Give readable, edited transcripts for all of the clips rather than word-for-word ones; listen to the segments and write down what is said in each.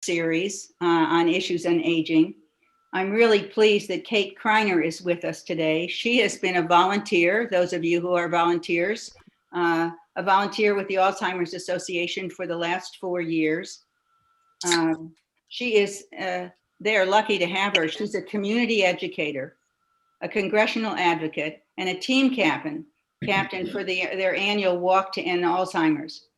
series on issues on aging. I'm really pleased that Kate Kreiner is with us today. She has been a volunteer, those of you who are volunteers, a volunteer with the Alzheimer's Association for the last 4 years. She is, they are lucky to have her. She's a community educator, a congressional advocate, and a team captain for their annual Walk to End Alzheimer's.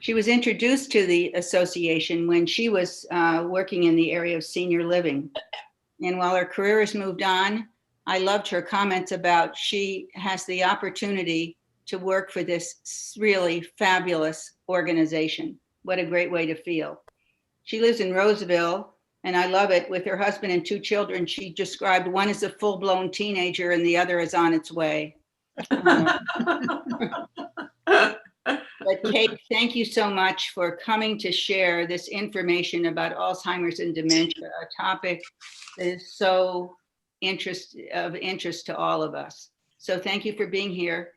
She was introduced to the association when she was working in the area of senior living. And while her career has moved on, I loved her comments about she has the opportunity to work for this really fabulous organization. What a great way to feel. She lives in Roseville, and I love it. With her husband and 2 children, she described one as a full-blown teenager and the other is on its way. But Kate, thank you so much for coming to share this information about Alzheimer's and dementia, a topic that is so of interest to all of us. So thank you for being here.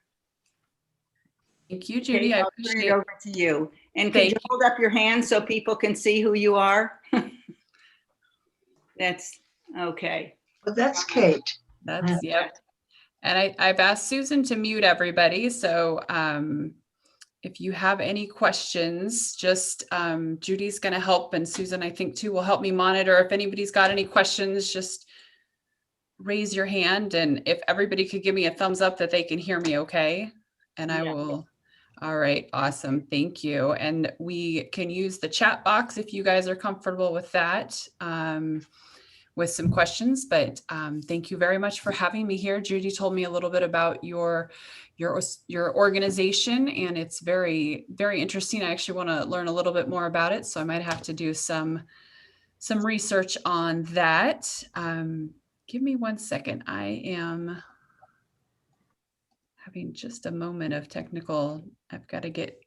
Thank you, Judy. Kate, I'll turn it over to you. And could you hold up your hand so people can see who you are? That's okay. Well, that's Kate. That's, yep. And I've asked Susan to mute everybody. So if you have any questions, just Judy's going to help, and Susan, I think too, will help me monitor. If anybody's got any questions, just raise your hand. And if everybody could give me a thumbs up that they can hear me okay. And I will. All right. Awesome. Thank you. And we can use the chat box if you guys are comfortable with that, with some questions, but thank you very much for having me here. Judy told me a little bit about your organization, and it's very, very interesting. I actually want to learn a little bit more about it. So I might have to do some research on that. Give me 1 second. I am having just a moment of technical. I've got to get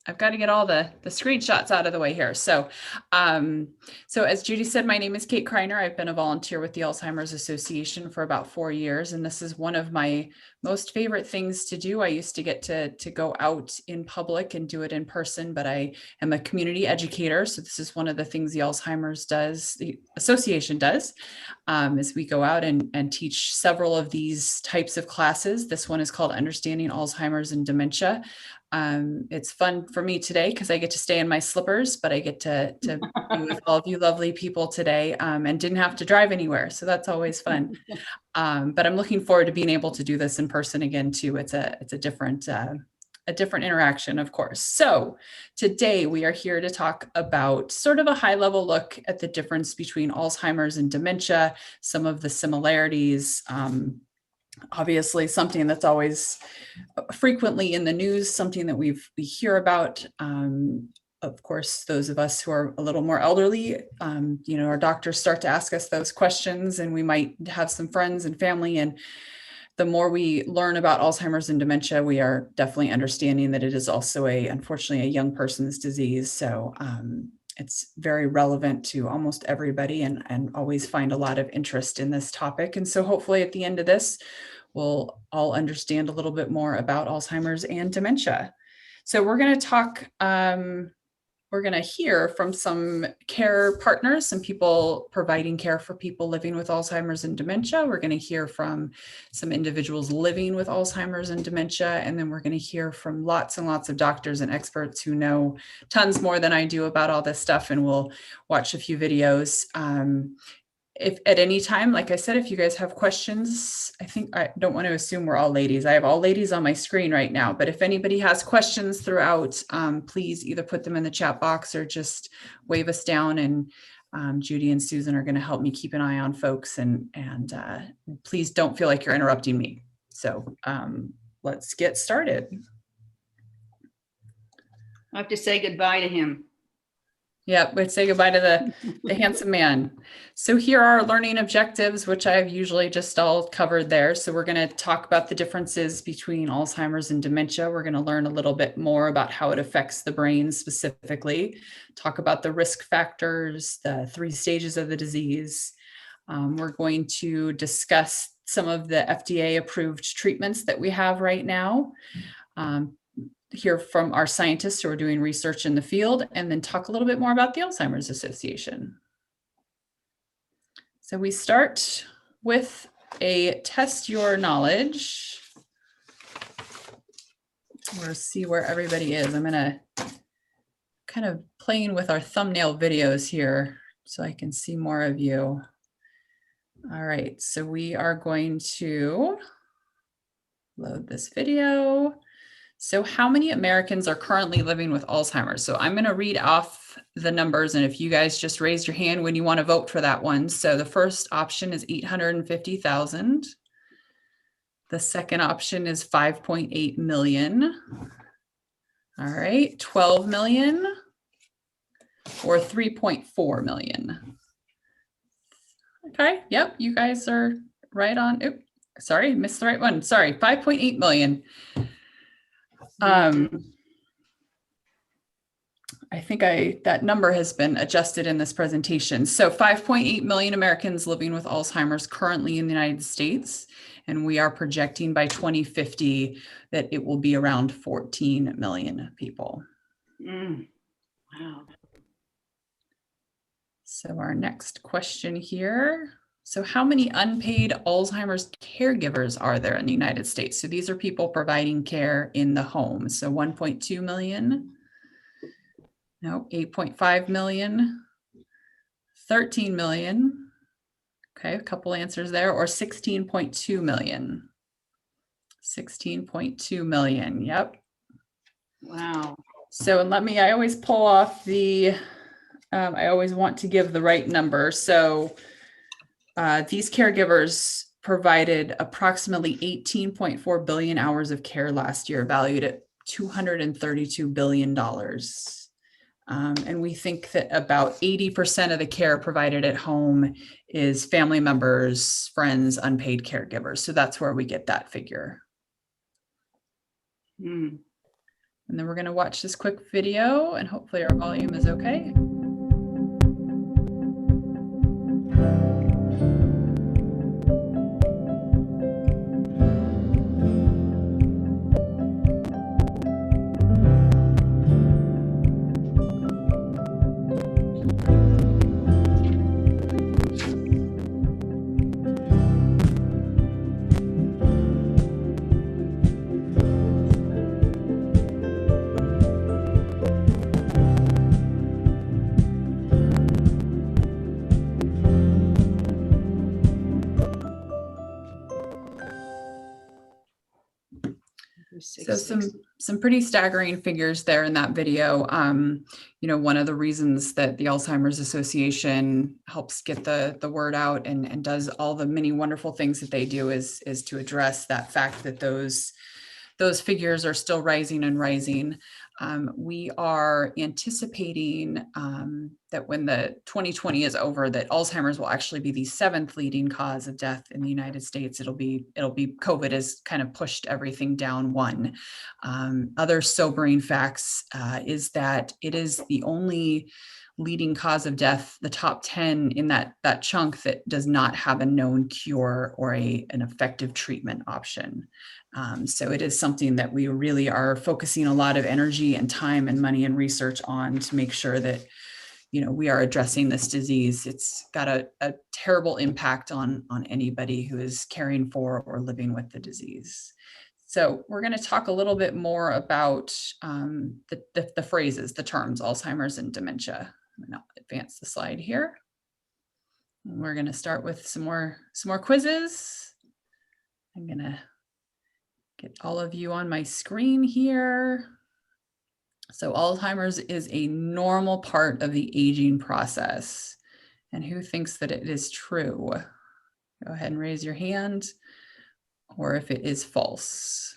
all the screenshots out of the way here. So as Judy said, my name is Kate Kreiner. I've been a volunteer with the Alzheimer's Association for about 4 years, and this is one of my most favorite things to do. I used to get to go out in public and do it in person, but I am a community educator. So this is one of the things the the association does, is we go out and teach several of these types of classes. This one is called Understanding Alzheimer's and Dementia. It's fun for me today because I get to stay in my slippers, but I get to be with all of you lovely people today, and didn't have to drive anywhere. So that's always fun. But I'm looking forward to being able to do this in person again too. It's a different interaction, of course. So today we are here to talk about sort of a high level look at the difference between Alzheimer's and dementia, some of the similarities, obviously something that's always frequently in the news, something that we hear about. Of course, those of us who are a little more elderly, our doctors start to ask us those questions, and we might have some friends and family. And the more we learn about Alzheimer's and dementia, we are definitely understanding that it is also unfortunately, a young person's disease. So it's very relevant to almost everybody, and always find a lot of interest in this topic. And so hopefully at the end of this, we'll all understand a little bit more about Alzheimer's and dementia. So we're going to talk, we're going to hear from some care partners, some people providing care for people living with Alzheimer's and dementia. We're going to hear from some individuals living with Alzheimer's and dementia. And then we're going to hear from lots and lots of doctors and experts who know tons more than I do about all this stuff. And we'll watch a few videos. If at any time, like I said, if you guys have questions, I don't want to assume we're all ladies. I have all ladies on my screen right now, but if anybody has questions throughout, please either put them in the chat box or just wave us down, and Judy and Susan are going to help me keep an eye on folks, and please don't feel like you're interrupting me. So let's get started. I have to say goodbye to him. Yeah, we'd say goodbye to the handsome man. So here are our learning objectives, which I've usually just all covered there. So we're going to talk about the differences between Alzheimer's and dementia. We're going to learn a little bit more about how it affects the brain specifically, talk about the risk factors, the 3 stages of the disease. We're going to discuss some of the FDA approved treatments that we have right now. Hear from our scientists who are doing research in the field, and then talk a little bit more about the Alzheimer's Association. So we start with a test your knowledge. We'll see where everybody is. I'm gonna kind of playing with our thumbnail videos here so I can see more of you. All right, so we are going to load this video. So how many Americans are currently living with Alzheimer's? So I'm going to read off the numbers, and if you guys just raise your hand when you want to vote for that one. So the first option is 850,000. The second option is 5.8 million. All right, 12 million or 3.4 million. Okay, yep, you guys are right on. Oops, sorry, missed the right one. Sorry, 5.8 million. I think that number has been adjusted in this presentation. So 5.8 million Americans living with Alzheimer's currently in the United States, and we are projecting by 2050 that it will be around 14 million people. Wow. So our next question here. So how many unpaid Alzheimer's caregivers are there in the United States? So these are people providing care in the home. So 1.2 million. No, 8.5 million, 13 million. Okay, a couple answers there, or 16.2 million. 16.2 million, yep. Wow. So, and I always pull off the, I always want to give the right number. So these caregivers provided approximately 18.4 billion hours of care last year, valued at $232 billion. And we think that about 80% of the care provided at home is family members, friends, unpaid caregivers. So that's where we get that figure. And then we're going to watch this quick video, and hopefully our volume is okay. So some pretty staggering figures there in that video. You know, one of the reasons that the Alzheimer's Association helps get the word out and does all the many wonderful things that they do is to address that fact that those figures are still rising and rising. We are anticipating that when the 2020 is over, that Alzheimer's will actually be the 7th leading cause of death in the United States. It'll be COVID has kind of pushed everything down one. Other sobering facts is that it is the only leading cause of death, the top 10 in that chunk, that does not have a known cure or an effective treatment option. So it is something that we really are focusing a lot of energy and time and money and research on to make sure that, you know, we are addressing this disease. It's got a terrible impact on anybody who is caring for or living with the disease. So we're going to talk a little bit more about the phrases, the terms, Alzheimer's and dementia. I'm going to advance the slide here. And we're going to start with some more quizzes. I'm going to get all of you on my screen here. So Alzheimer's is a normal part of the aging process. And who thinks that it is true? Go ahead and raise your hand, or if it is false.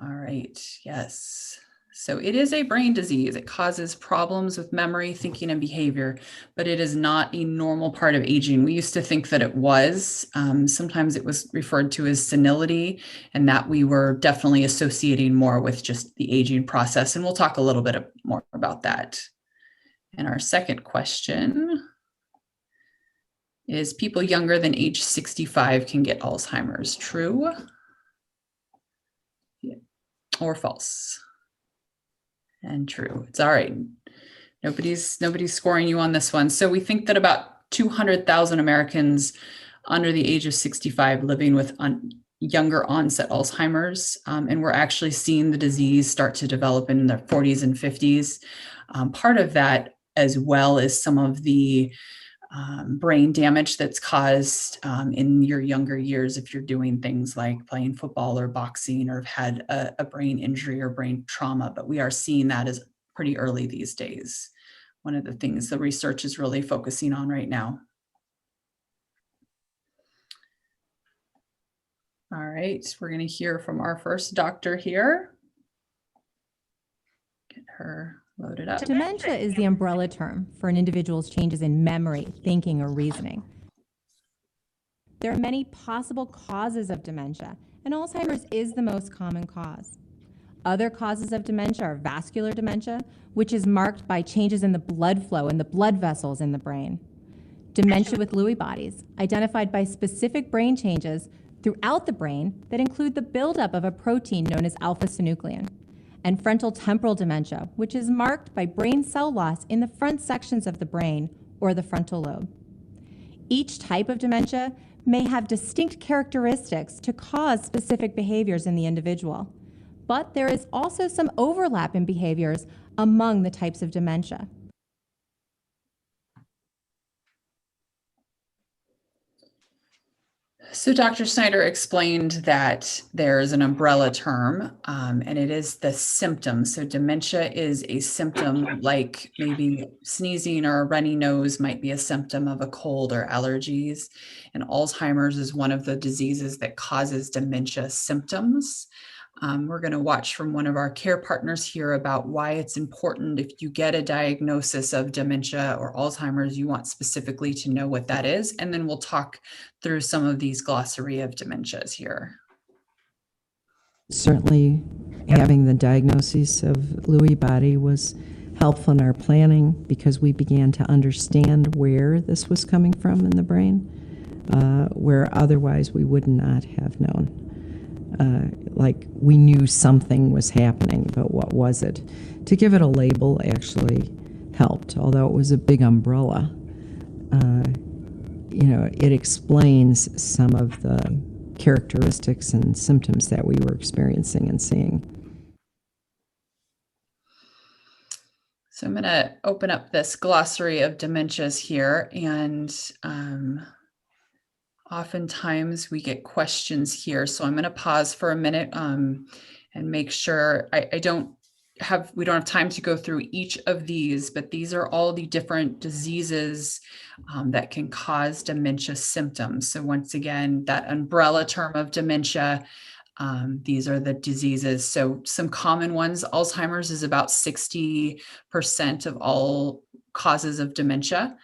All right, yes. So it is a brain disease. It causes problems with memory, thinking, and behavior, but it is not a normal part of aging. We used to think that it was. Sometimes it was referred to as senility, and that we were definitely associating more with just the aging process. And we'll talk a little bit more about that. And our second question is, people younger than age 65 can get Alzheimer's. True or false? And true. It's all right. Nobody's scoring you on this one. So we think that about about 200,000 Americans under the age of 65 living with younger onset Alzheimer's. And we're actually seeing the disease start to develop in their 40s and 50s. Part of that, as well as some of the brain damage that's caused in your younger years if you're doing things like playing football or boxing or have had a brain injury or brain trauma. But we are seeing that as pretty early these days. One of the things the research is really focusing on right now. All right, we're going to hear from our first doctor here. Get her loaded up. Dementia is the umbrella term for an individual's changes in memory, thinking, or reasoning. There are many possible causes of dementia, and Alzheimer's is the most common cause. Other causes of dementia are vascular dementia, which is marked by changes in the blood flow and the blood vessels in the brain. Dementia with Lewy bodies, identified by specific brain changes throughout the brain that include the buildup of a protein known as alpha-synuclein. And frontal temporal dementia, which is marked by brain cell loss in the front sections of the brain or the frontal lobe. Each type of dementia may have distinct characteristics to cause specific behaviors in the individual, but there is also some overlap in behaviors among the types of dementia. So Dr. Snyder explained that there's an umbrella term, and it is the symptoms. So dementia is a symptom like maybe sneezing or a runny nose might be a symptom of a cold or allergies. And Alzheimer's is one of the diseases that causes dementia symptoms. We're going to watch from one of our care partners here about why it's important if you get a diagnosis of dementia or Alzheimer's, you want specifically to know what that is. And then we'll talk through some of these glossary of dementias here. Certainly having the diagnosis of Lewy body was helpful in our planning because we began to understand where this was coming from in the brain, where otherwise we would not have known. Like we knew something was happening, but what was it? To give it a label actually helped, although it was a big umbrella. It explains some of the characteristics and symptoms that we were experiencing and seeing. So I'm going to open up this glossary of dementias here, and oftentimes we get questions here. So I'm going to pause for a minute and make sure we don't have time to go through each of these, but these are all the different diseases that can cause dementia symptoms. So once again, that umbrella term of dementia, these are the diseases. So some common ones, Alzheimer's is about 60% of all causes of dementia.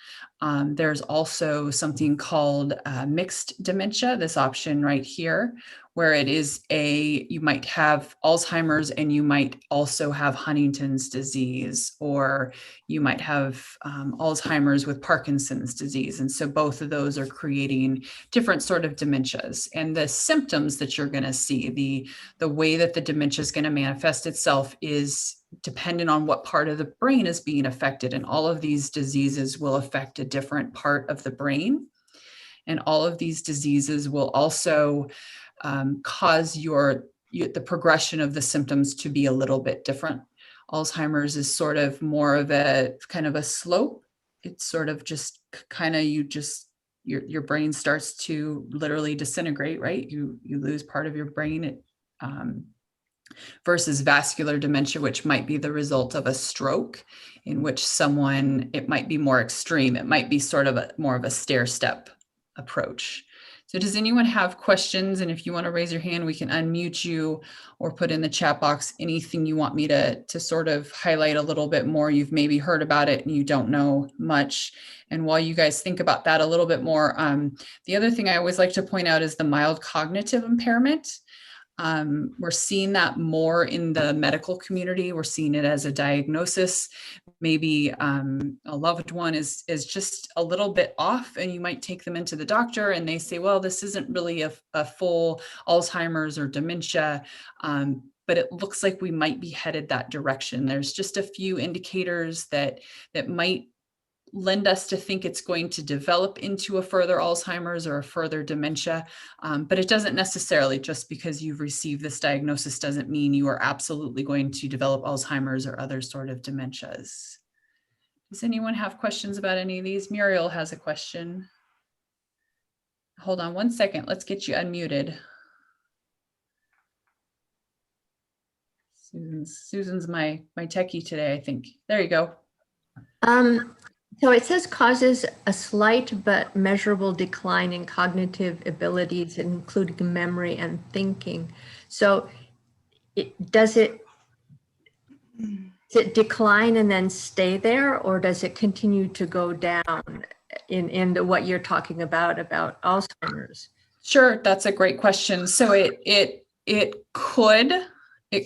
There's also something called mixed dementia, this option right here, where it is you might have Alzheimer's and you might also have Huntington's disease, or you might have Alzheimer's with Parkinson's disease. And so both of those are creating different sort of dementias. And the symptoms that you're going to see, the way that the dementia is going to manifest itself is dependent on what part of the brain is being affected. And all of these diseases will affect a different part of the brain. And all of these diseases will also cause the progression of the symptoms to be a little bit different. Alzheimer's is sort of more of a kind of a slope. It's sort of just kind of your brain starts to literally disintegrate, right? You lose part of your brain. Versus vascular dementia, which might be the result of a stroke, in which it might be more extreme. It might be sort of more of a stair-step approach. So does anyone have questions? And if you want to raise your hand, we can unmute you or put in the chat box anything you want me to sort of highlight a little bit more. You've maybe heard about it and you don't know much. And while you guys think about that a little bit more, the other thing I always like to point out is the mild cognitive impairment. We're seeing that more in the medical community. We're seeing it as a diagnosis. Maybe a loved one is just a little bit off, and you might take them into the doctor and they say, well, this isn't really a full Alzheimer's or dementia, but it looks like we might be headed that direction. There's just a few indicators that might lend us to think it's going to develop into a further Alzheimer's or a further dementia. But it doesn't necessarily, just because you've received this diagnosis doesn't mean you are absolutely going to develop Alzheimer's or other sort of dementias. Does anyone have questions about any of these? Muriel has a question. Hold on one second. Let's get you unmuted. Susan's my techie today, I think. There you go. So it says causes a slight but measurable decline in cognitive abilities, including memory and thinking. So does it decline and then stay there, or does it continue to go down in what you're talking about Alzheimer's? Sure, that's a great question. So it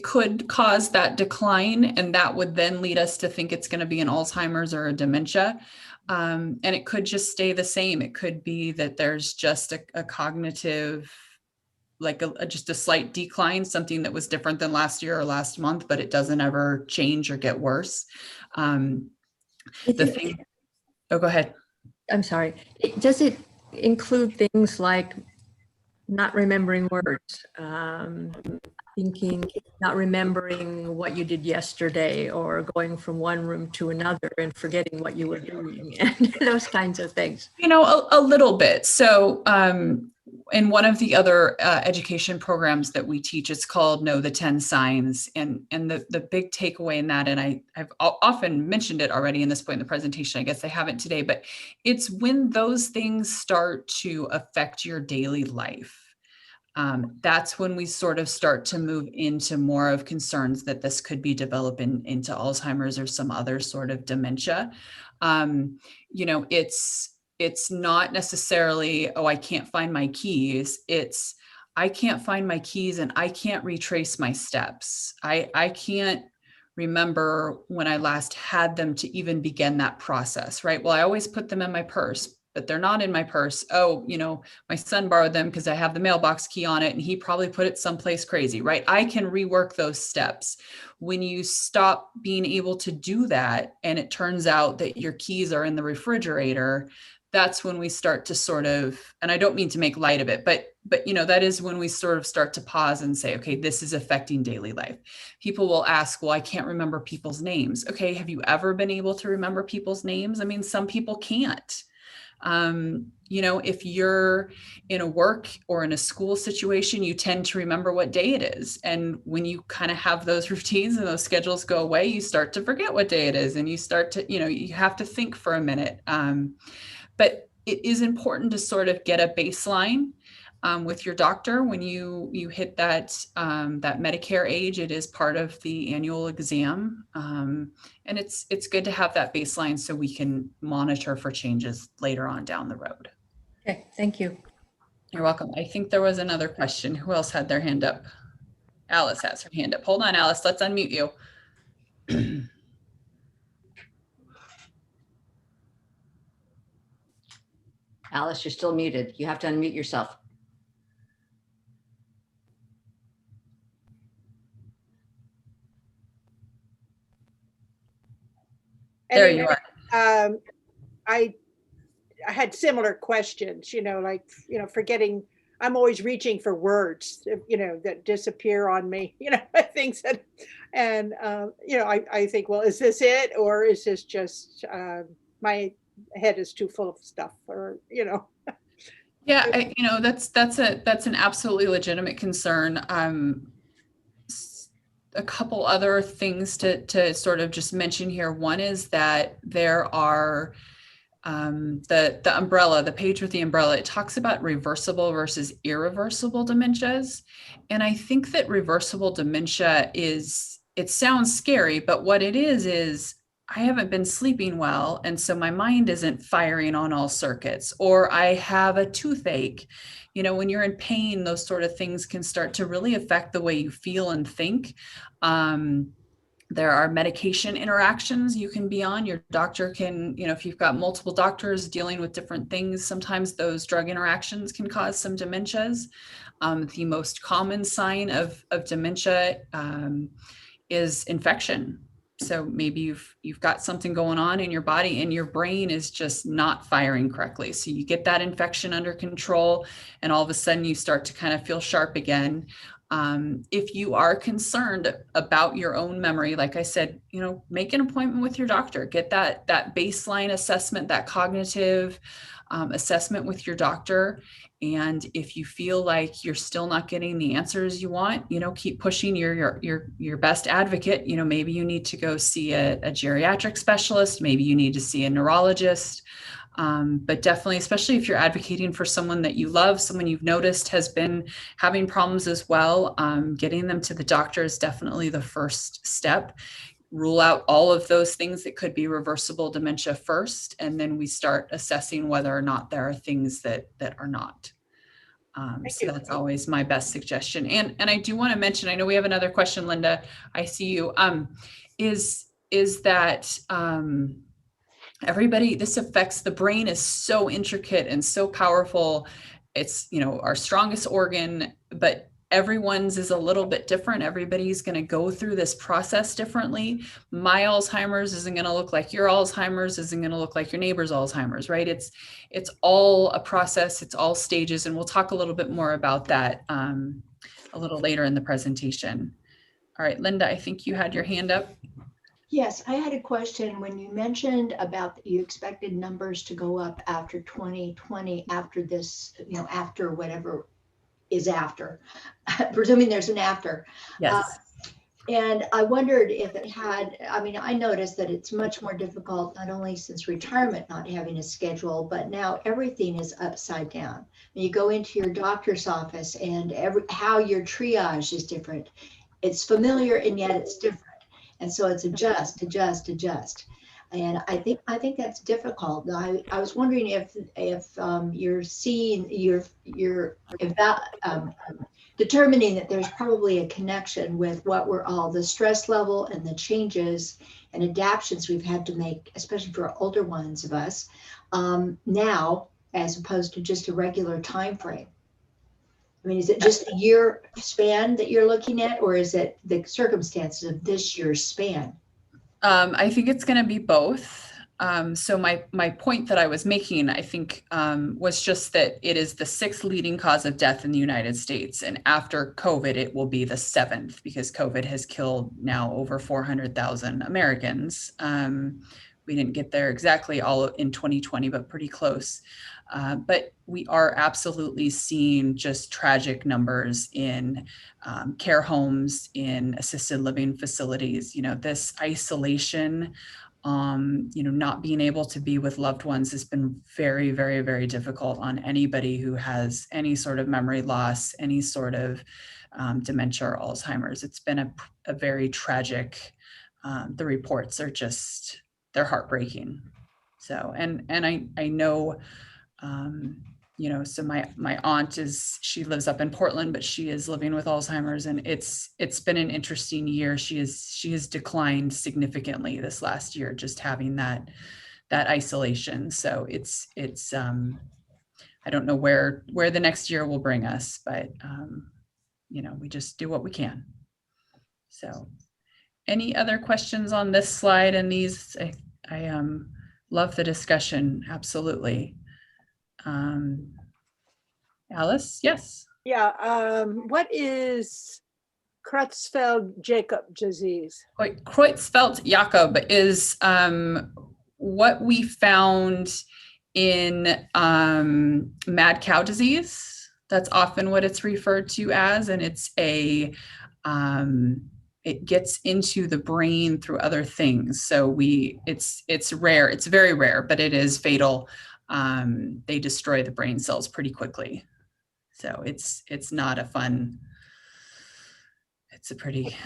could cause that decline, and that would then lead us to think it's going to be an Alzheimer's or a dementia. And it could just stay the same. It could be that there's just a cognitive, like just a slight decline, something that was different than last year or last month, but it doesn't ever change or get worse. Oh, go ahead. I'm sorry. Does it include things like not remembering words, thinking, not remembering what you did yesterday, or going from one room to another and forgetting what you were doing, and those kinds of things? You know, a little bit. So in one of the other education programs that we teach, it's called Know the 10 Signs. And the big takeaway in that, and I've often mentioned it already in this point in the presentation, I guess I haven't today, but it's when those things start to affect your daily life. That's when we sort of start to move into more of concerns that this could be developing into Alzheimer's or some other sort of dementia. You know, it's not necessarily, oh, I can't find my keys. It's, I can't find my keys and I can't retrace my steps. I can't remember when I last had them to even begin that process, right? Well, I always put them in my purse, but they're not in my purse. Oh, you know, my son borrowed them because I have the mailbox key on it and he probably put it someplace crazy, right? I can rework those steps. When you stop being able to do that and it turns out that your keys are in the refrigerator, that's when we start to sort of, and I don't mean to make light of it, but you know, that is when we sort of start to pause and say, okay, this is affecting daily life. People will ask, well, I can't remember people's names. Okay, have you ever been able to remember people's names? I mean, some people can't. You know, if you're in a work or in a school situation, you tend to remember what day it is. And when you kind of have those routines and those schedules go away, you start to forget what day it is. And you start to, you know, you have to think for a minute. But it is important to sort of get a baseline with your doctor when you hit that that Medicare age. It is part of the annual exam, and it's good to have that baseline so we can monitor for changes later on down the road. Okay, thank you. You're welcome. I think there was another question. Who else had their hand up? Alice has her hand up. Hold on, Alice. Let's unmute you. Alice, you're still muted. You have to unmute yourself. There you are. I had similar questions, you know, like, you know, forgetting, I'm always reaching for words, you know, that disappear on me, you know, things that, and, you know, I think, well, is this it? Or is this just, my head is too full of stuff, or, you know? Yeah, you know, that's an absolutely legitimate concern. A couple other things to sort of just mention here. One is that there are the umbrella, the page with the umbrella, it talks about reversible versus irreversible dementias. And I think that reversible dementia is, it sounds scary, but what it is I haven't been sleeping well, and so my mind isn't firing on all circuits, or I have a toothache. You know, when you're in pain, those sort of things can start to really affect the way you feel and think. There are medication interactions you can be on. Your doctor can, you know, if you've got multiple doctors dealing with different things, sometimes those drug interactions can cause some dementias. The most common sign of dementia is infection. So maybe you've got something going on in your body and your brain is just not firing correctly. So you get that infection under control and all of a sudden you start to kind of feel sharp again. If you are concerned about your own memory, like I said, make an appointment with your doctor, get that baseline assessment, that cognitive assessment with your doctor. And if you feel like you're still not getting the answers you want, keep pushing your best advocate. Maybe you need to go see a geriatric specialist, maybe you need to see a neurologist. But definitely, especially if you're advocating for someone that you love, someone you've noticed has been having problems as well, getting them to the doctor is definitely the first step. Rule out all of those things that could be reversible dementia first, and then we start assessing whether or not there are things that are not. So that's always my best suggestion. And I do want to mention, I know we have another question, Linda. I see you. Is that everybody, this affects the brain is so intricate and so powerful. It's, our strongest organ, but everyone's is a little bit different. Everybody's going to go through this process differently. My Alzheimer's isn't going to look like your Alzheimer's, isn't going to look like your neighbor's Alzheimer's, right? It's all a process. It's all stages. And we'll talk a little bit more about that a little later in the presentation. All right, Linda, I think you had your hand up. Yes, I had a question. When you mentioned about you expected numbers to go up after 2020, after this, after whatever is after, presuming there's an after. Yes. And I wondered if it had, I noticed that it's much more difficult, not only since retirement, not having a schedule, but now everything is upside down. When you go into your doctor's office and how your triage is different. It's familiar and yet it's different. And so it's adjust. And I think that's difficult. I was wondering if you're seeing, you're determining that there's probably a connection with what we're all, the stress level and the changes and adaptations we've had to make, especially for older ones of us, now, as opposed to just a regular time frame. Is it just a year span that you're looking at, or is it the circumstances of this year's span? I think it's going to be both. So my point that I was making, I think, was just that it is the 6th leading cause of death in the United States. And after COVID, it will be the 7th, because COVID has killed now over 400,000 Americans. We didn't get there exactly all in 2020, but pretty close. But we are absolutely seeing just tragic numbers in care homes, in assisted living facilities. This isolation, not being able to be with loved ones has been very, very, very difficult on anybody who has any sort of memory loss, any sort of dementia or Alzheimer's. It's been a very tragic, the reports are just, they're heartbreaking. So, and I know, so my aunt she lives up in Portland, but she is living with Alzheimer's, and it's been an interesting year. She has declined significantly this last year, just having that isolation. So it's I don't know where the next year will bring us, but we just do what we can. So any other questions on this slide and these? I love the discussion. Absolutely. Alice, yes. Yeah. What is Creutzfeldt-Jakob disease? Creutzfeldt-Jakob is what we found in mad cow disease. That's often what it's referred to as, and it's it gets into the brain through other things. So it's rare. It's very rare, but it is fatal. They destroy the brain cells pretty quickly. So it's not a fun, it's a pretty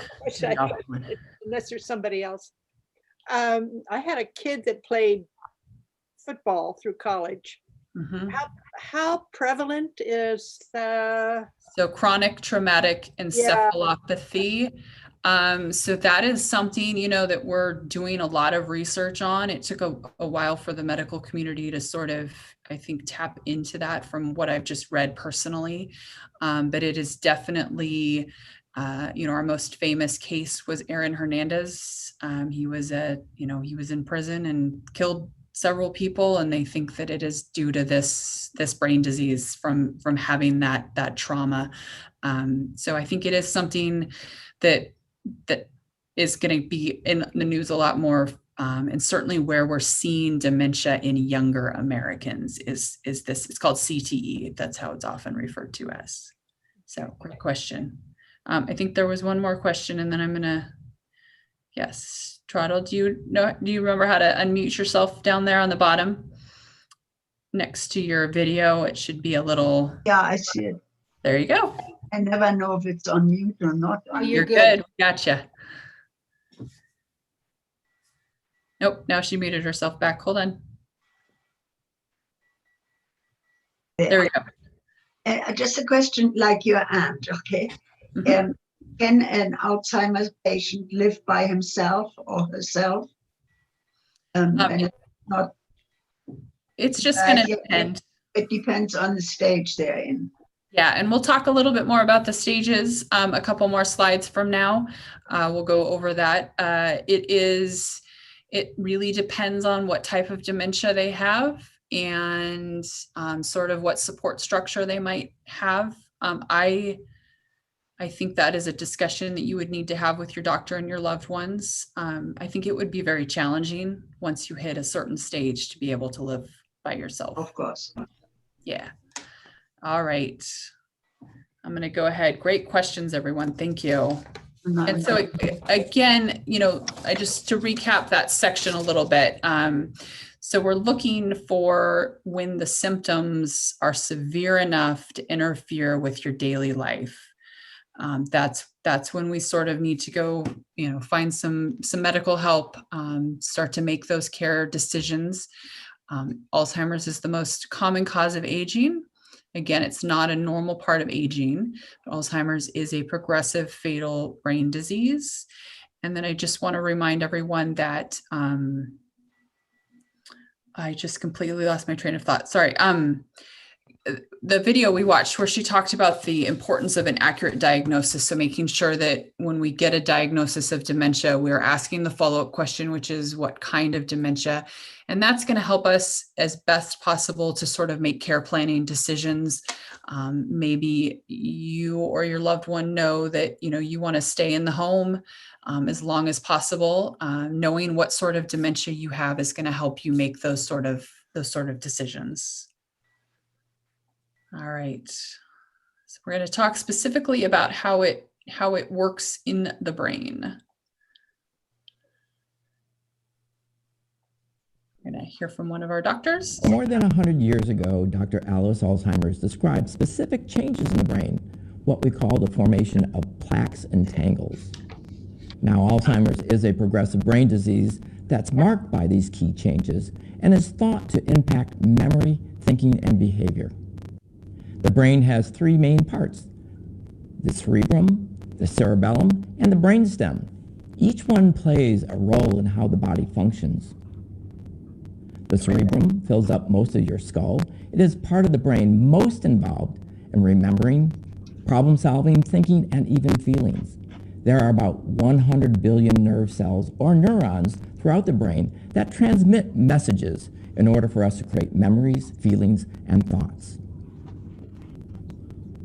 one. Unless there's somebody else. I had a kid that played football through college. Mm-hmm. How prevalent is so chronic traumatic encephalopathy? So that is something, that we're doing a lot of research on. It took a while for the medical community to sort of, I think, tap into that from what I've just read personally. But it is definitely Our most famous case was Aaron Hernandez. He was in prison and killed several people, and they think that it is due to this brain disease from having that trauma. So I think it is something that is going to be in the news a lot more, and certainly where we're seeing dementia in younger Americans is this. It's called CTE. That's how it's often referred to as. So great question. I think there was one more question, and then I'm gonna. Yes, Trottle, do you remember how to unmute yourself down there on the bottom next to your video? It should be a little. Yeah, I see it. There you go. I never know if it's on mute or not. Oh, You're good. Gotcha. Nope. Now she muted herself back. Hold on. There we go. Just a question like your aunt, okay? Mm-hmm. Can an Alzheimer's patient live by himself or herself? And it's not. It's just going to depend. It depends on the stage they're in. Yeah, and we'll talk a little bit more about the stages a couple more slides from now. We'll go over that. It really depends on what type of dementia they have and sort of what support structure they might have. I think that is a discussion that you would need to have with your doctor and your loved ones. I think it would be very challenging once you hit a certain stage to be able to live by yourself. Of course. Yeah. All right. I'm going to go ahead. Great questions, everyone. Thank you. And so again, I just to recap that section a little bit. So we're looking for when the symptoms are severe enough to interfere with your daily life. That's when we sort of need to go, find some medical help, start to make those care decisions. Alzheimer's is the most common cause of aging. Again, it's not a normal part of aging. Alzheimer's is a progressive fatal brain disease. And then I just want to remind everyone that I just completely lost my train of thought. Sorry. The video we watched where she talked about the importance of an accurate diagnosis. So making sure that when we get a diagnosis of dementia, we're asking the follow-up question, which is what kind of dementia? And that's going to help us as best possible to sort of make care planning decisions. Maybe you or your loved one know that, you want to stay in the home as long as possible. Knowing what sort of dementia you have is going to help you make those sort of decisions. All right, so we're going to talk specifically about how it works in the brain. We're going to hear from one of our doctors. More than 100 years ago, Dr. Alice Alzheimer's described specific changes in the brain, what we call the formation of plaques and tangles. Now, Alzheimer's is a progressive brain disease that's marked by these key changes and is thought to impact memory, thinking, and behavior. The brain has three main parts: the cerebrum, the cerebellum, and the brainstem. Each one plays a role in how the body functions. The cerebrum fills up most of your skull. It is part of the brain most involved in remembering, problem solving, thinking, and even feelings. There are about 100 billion nerve cells or neurons throughout the brain that transmit messages in order for us to create memories, feelings, and thoughts.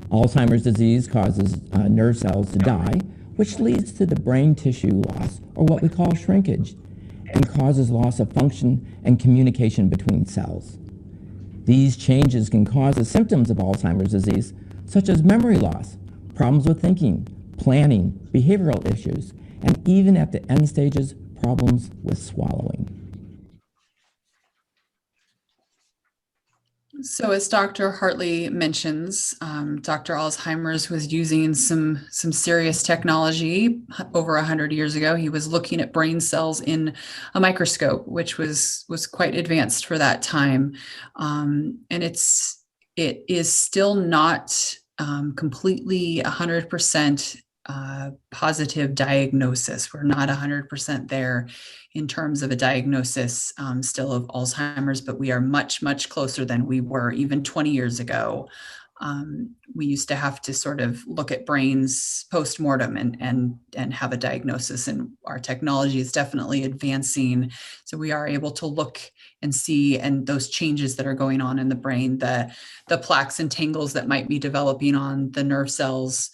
Alzheimer's disease causes nerve cells to die, which leads to the brain tissue loss, or what we call shrinkage, and causes loss of function and communication between cells. These changes can cause the symptoms of Alzheimer's disease, such as memory loss, problems with thinking, planning, behavioral issues, and even at the end stages, problems with swallowing. So as Dr. Hartley mentions, Dr. Alzheimer's was using some serious technology over 100 years ago. He was looking at brain cells in a microscope, which was quite advanced for that time. And it is still not completely 100% positive diagnosis. We're not 100% there in terms of a diagnosis still of Alzheimer's, but we are much, much closer than we were even 20 years ago. We used to have to sort of look at brains post-mortem and have a diagnosis, and our technology is definitely advancing. So we are able to look and see, and those changes that are going on in the brain, the plaques and tangles that might be developing on the nerve cells,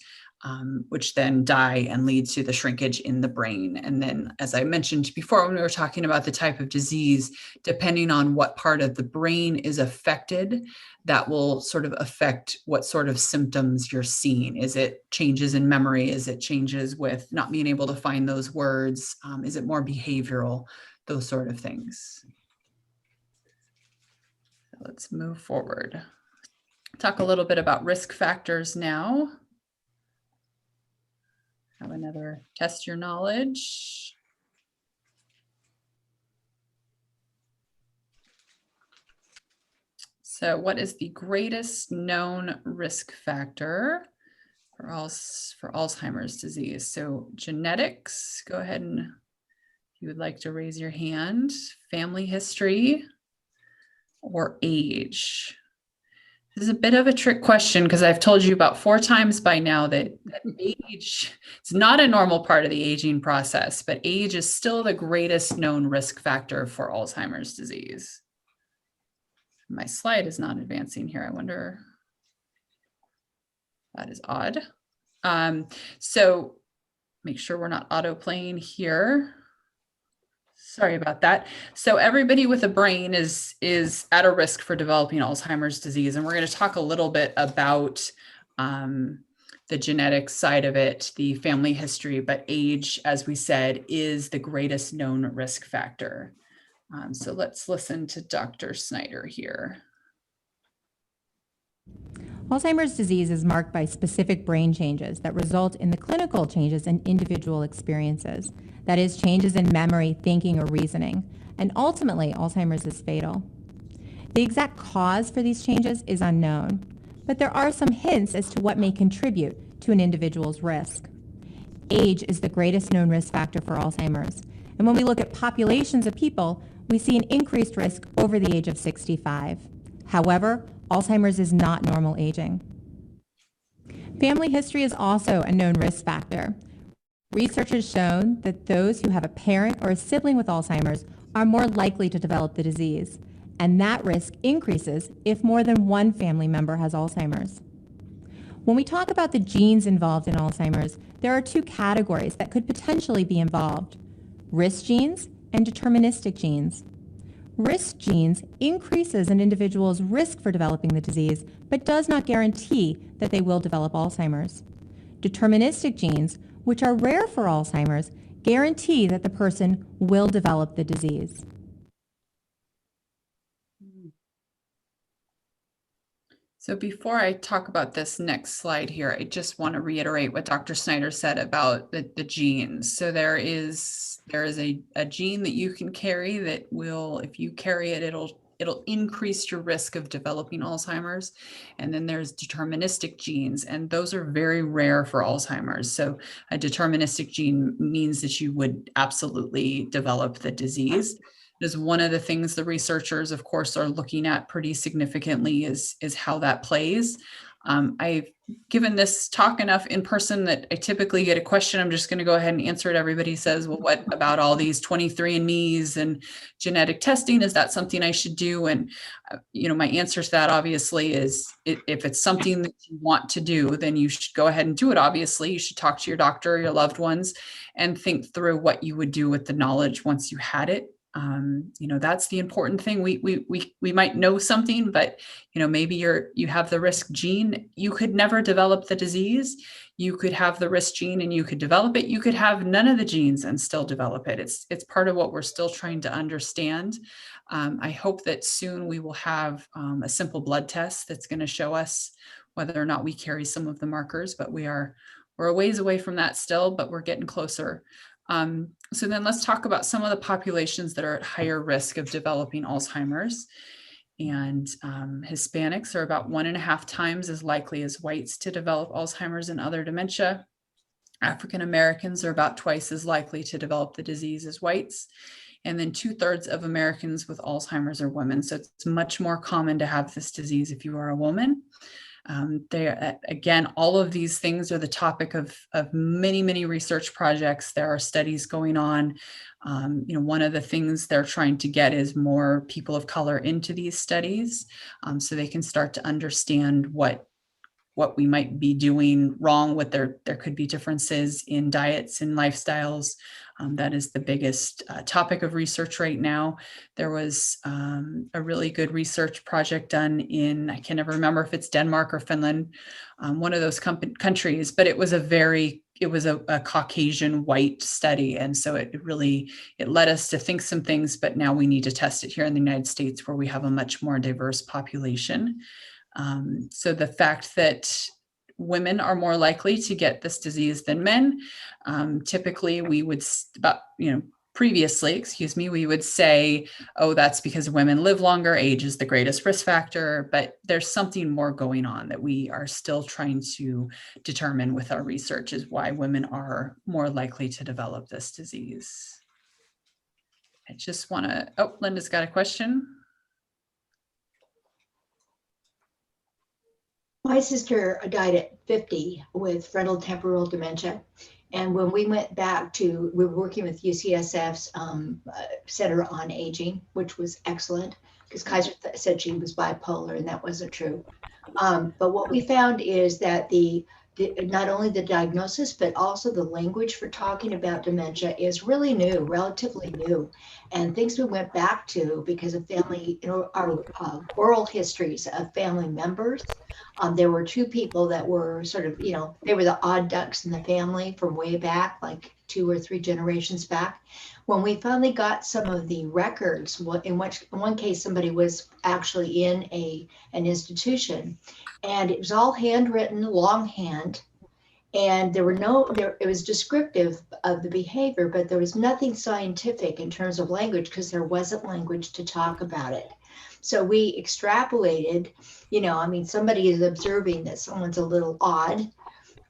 which then die and lead to the shrinkage in the brain. And then, as I mentioned before, when we were talking about the type of disease, depending on what part of the brain is affected, that will sort of affect what sort of symptoms you're seeing. Is it changes in memory? Is it changes with not being able to find those words? Is it more behavioral? Those sort of things. So let's move forward. Talk a little bit about risk factors now. Have another test your knowledge. So what is the greatest known risk factor for Alzheimer's disease? So genetics, go ahead and if you would like to raise your hand, family history, or age. This is a bit of a trick question because I've told you about 4 times by now that age is not a normal part of the aging process, but age is still the greatest known risk factor for Alzheimer's disease. My slide is not advancing here. I wonder, that is odd. So make sure we're not auto playing here. Sorry about that. So everybody with a brain is at a risk for developing Alzheimer's disease. And we're going to talk a little bit about the genetic side of it, the family history, but age, as we said, is the greatest known risk factor. So let's listen to Dr. Snyder here. Alzheimer's disease is marked by specific brain changes that result in the clinical changes in individual experiences. That is, changes in memory, thinking, or reasoning. And ultimately, Alzheimer's is fatal. The exact cause for these changes is unknown, but there are some hints as to what may contribute to an individual's risk. Age is the greatest known risk factor for Alzheimer's. And when we look at populations of people, we see an increased risk over the age of 65. However, Alzheimer's is not normal aging. Family history is also a known risk factor. Research has shown that those who have a parent or a sibling with Alzheimer's are more likely to develop the disease, and that risk increases if more than one family member has Alzheimer's. When we talk about the genes involved in Alzheimer's, there are 2 categories that could potentially be involved: risk genes and deterministic genes. Risk genes increases an individual's risk for developing the disease, but does not guarantee that they will develop Alzheimer's. Deterministic genes, which are rare for Alzheimer's, guarantee that the person will develop the disease. So before I talk about this next slide here, I just want to reiterate what Dr. Snyder said about the genes. So there is a gene that you can carry that will, if you carry it, it'll increase your risk of developing Alzheimer's. And then there's deterministic genes, and those are very rare for Alzheimer's. So a deterministic gene means that you would absolutely develop the disease. Is one of the things the researchers, of course, are looking at pretty significantly is how that plays. I've given this talk enough in person that I typically get a question. I'm just going to go ahead and answer it. Everybody says, well, what about all these 23andMe's and genetic testing? Is that something I should do? And, my answer to that obviously is if it's something that you want to do, then you should go ahead and do it. Obviously, you should talk to your doctor or your loved ones and think through what you would do with the knowledge once you had it. That's the important thing. We might know something, but maybe you have the risk gene. You could never develop the disease. You could have the risk gene and you could develop it. You could have none of the genes and still develop it. It's part of what we're still trying to understand. I hope that soon we will have a simple blood test that's going to show us whether or not we carry some of the markers, but we're a ways away from that still, but we're getting closer. So then let's talk about some of the populations that are at higher risk of developing Alzheimer's. And Hispanics are about 1.5 times as likely as whites to develop Alzheimer's and other dementia. African Americans are about twice as likely to develop the disease as whites. And then 2/3 of Americans with Alzheimer's are women. So it's much more common to have this disease if you are a woman. Again, all of these things are the topic of many research projects. There are studies going on. One of the things they're trying to get is more people of color into these studies, so they can start to understand what we might be doing wrong, what there could be differences in diets and lifestyles. That is the biggest topic of research right now. There was a really good research project done in, I can never remember if it's Denmark or Finland, one of those countries, but it was a Caucasian white study. And so it led us to think some things, but now we need to test it here in the United States, where we have a much more diverse population. So the fact that women are more likely to get this disease than men, typically previously, we would say, oh, that's because women live longer, age is the greatest risk factor, but there's something more going on that we are still trying to determine with our research, is why women are more likely to develop this disease. I just want to, oh, Linda's got a question. My sister died at 50 with frontotemporal dementia. And when we went back we were working with UCSF's Center on Aging, which was excellent, because Kaiser said she was bipolar, and that wasn't true. But what we found is that not only the diagnosis, but also the language for talking about dementia is really new, relatively new. And things we went back to because of family, our oral histories of family members. There were two people that were sort of, they were the odd ducks in the family from way back, like 2 or 3 generations back. When we finally got some of the records, in one case, somebody was actually in an institution, and it was all handwritten, longhand, and it was descriptive of the behavior, but there was nothing scientific in terms of language, because there wasn't language to talk about it. So we extrapolated, somebody is observing that someone's a little odd.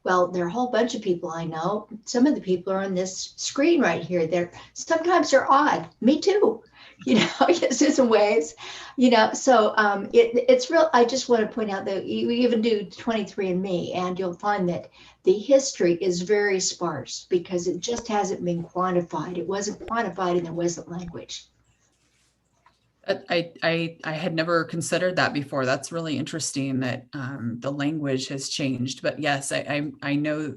Well, there are a whole bunch of people I know. Some of the people are on this screen right here. Sometimes they're odd. Me too. Yes, in some ways, so it's real. I just want to point out that you even do 23andMe, and you'll find that the history is very sparse because it just hasn't been quantified. It wasn't quantified, and there wasn't language. I had never considered that before. That's really interesting that the language has changed. But yes, I know,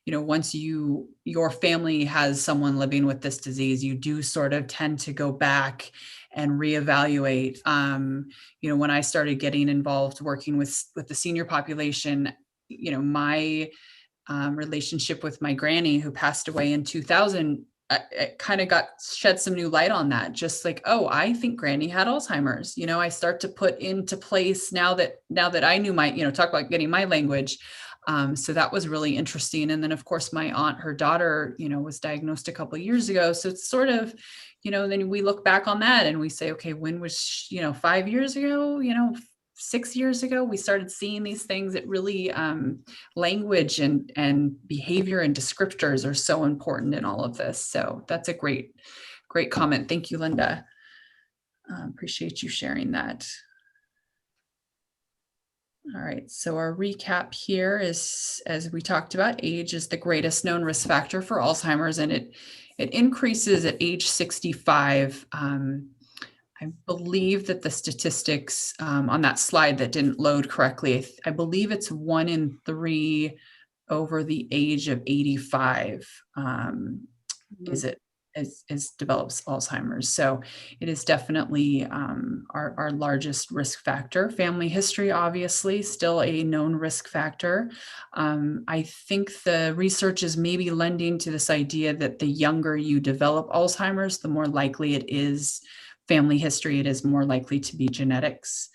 once your family has someone living with this disease, you do sort of tend to go back and reevaluate. When I started getting involved working with the senior population, my relationship with my granny, who passed away in 2000, it kind of shed some new light on that. Just like, oh, I think Granny had Alzheimer's. I start to put into place now that I knew talk about getting my language. So that was really interesting. And then of course my aunt, her daughter, was diagnosed a couple of years ago. So it's sort of, then we look back on that and we say, okay, when was, 5 years ago, 6 years ago, we started seeing these things that really language and behavior and descriptors are so important in all of this. So that's a great comment. Thank you, Linda. Appreciate you sharing that. All right, so our recap here is, as we talked about, age is the greatest known risk factor for Alzheimer's, and it increases at age 65. I believe that the statistics on that slide that didn't load correctly, I believe it's 1 in 3 over the age of 85 develops Alzheimer's. So it is definitely our largest risk factor. Family history, obviously, still a known risk factor. I think the research is maybe lending to this idea that the younger you develop Alzheimer's, the more likely it is family history, it is more likely to be genetics.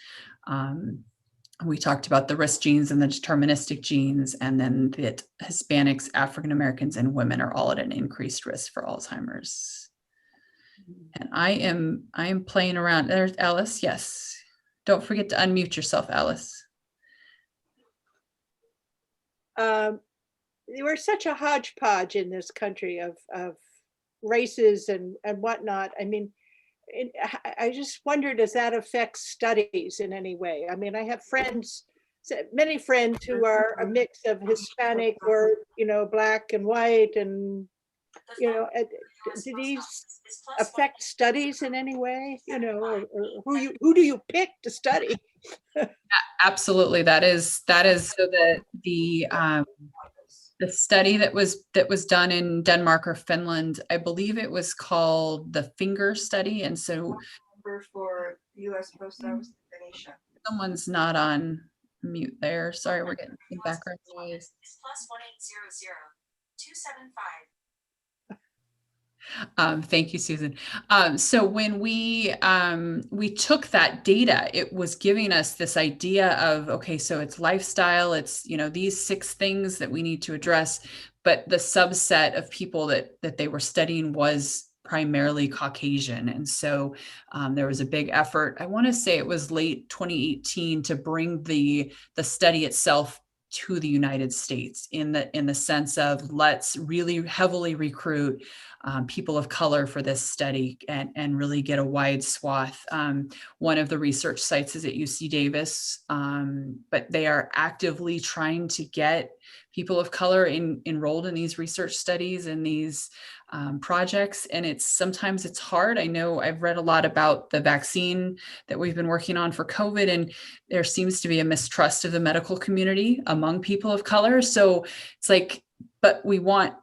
We talked about the risk genes and the deterministic genes, and then that Hispanics, African Americans, and women are all at an increased risk for Alzheimer's. And I am playing around. There's Alice. Yes. Don't forget to unmute yourself, Alice. We're such a hodgepodge in this country of races and whatnot. I mean, I just wonder, does that affect studies in any way? I mean, I have friends, many friends who are a mix of Hispanic or, black and white, and, do these affect studies in any way, or who do you pick to study? Absolutely. That is so the study that was done in Denmark or Finland, I believe it was called the finger study. And so for US Post Office Dementia. Someone's not on mute there. Sorry, we're getting some background noise. Thank you, Susan. So when we took that data, it was giving us this idea of, okay, so it's lifestyle, it's, these 6 things that we need to address, but the subset of people that they were studying was primarily Caucasian. And so there was a big effort, I want to say it was late 2018, to bring the study itself to the United States in the sense of, let's really heavily recruit people of color for this study and really get a wide swath. One of the research sites is at UC Davis, but they are actively trying to get people of color enrolled in these research studies and these projects. And sometimes it's hard. I know I've read a lot about the vaccine that we've been working on for COVID, and there seems to be a mistrust of the medical community among people of color. So it's like, but we want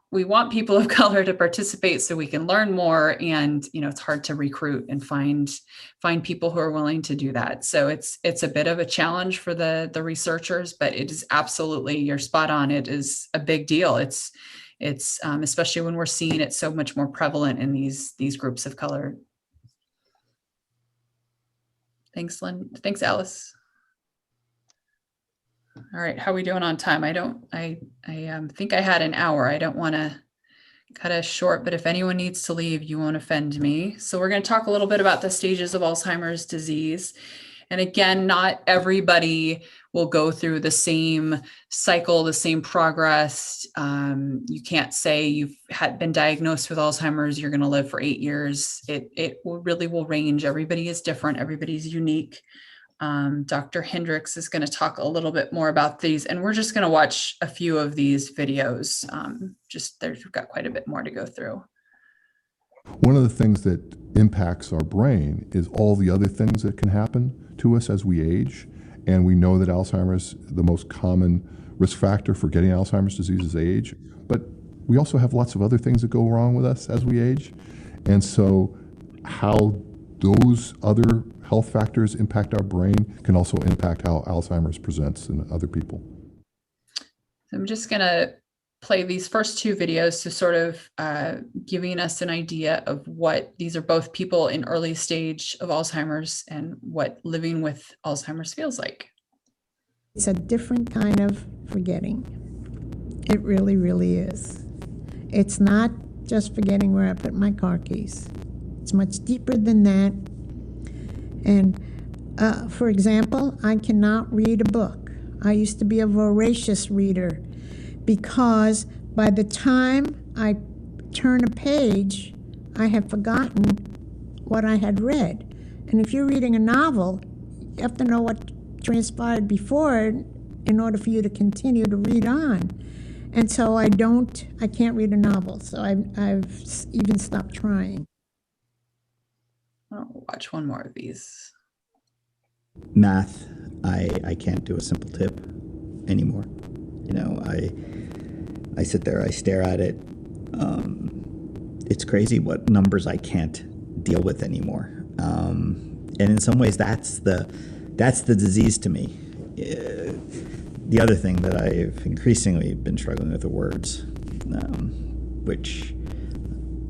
people of color to participate so we can learn more. And, it's hard to recruit and find people who are willing to do that. So it's a bit of a challenge for the researchers, but it is absolutely, you're spot on. It is a big deal. It's especially when we're seeing it so much more prevalent in these groups of color. Thanks, Lynn. Thanks, Alice. All right, how are we doing on time? I think I had an hour. I don't want to cut us short, but if anyone needs to leave, you won't offend me. So we're going to talk a little bit about the stages of Alzheimer's disease. And again, not everybody will go through the same cycle, the same progress. You can't say you've been diagnosed with Alzheimer's, you're going to live for 8 years. It really will range. Everybody is different. Everybody's unique. Dr. Hendricks is going to talk a little bit more about these, and we're just going to watch a few of these videos. We've got quite a bit more to go through. One of the things that impacts our brain is all the other things that can happen to us as we age. And we know that Alzheimer's, the most common risk factor for getting Alzheimer's disease is age. But we also have lots of other things that go wrong with us as we age. And so how those other health factors impact our brain can also impact how Alzheimer's presents in other people. So I'm just going to play these first 2 videos to sort of giving us an idea of what these are, both people in early stage of Alzheimer's and what living with Alzheimer's feels like. It's a different kind of forgetting. It really, really is. It's not just forgetting where I put my car keys. It's much deeper than that. And for example, I cannot read a book. I used to be a voracious reader because by the time I turn a page, I have forgotten what I had read. And if you're reading a novel, you have to know what transpired before in order for you to continue to read on. And so I can't read a novel. So I've even stopped trying. I'll watch one more of these. Math, I can't do a simple tip anymore. I sit there, I stare at it. It's crazy what numbers I can't deal with anymore. And in some ways, that's the disease to me. The other thing that I've increasingly been struggling with are words, which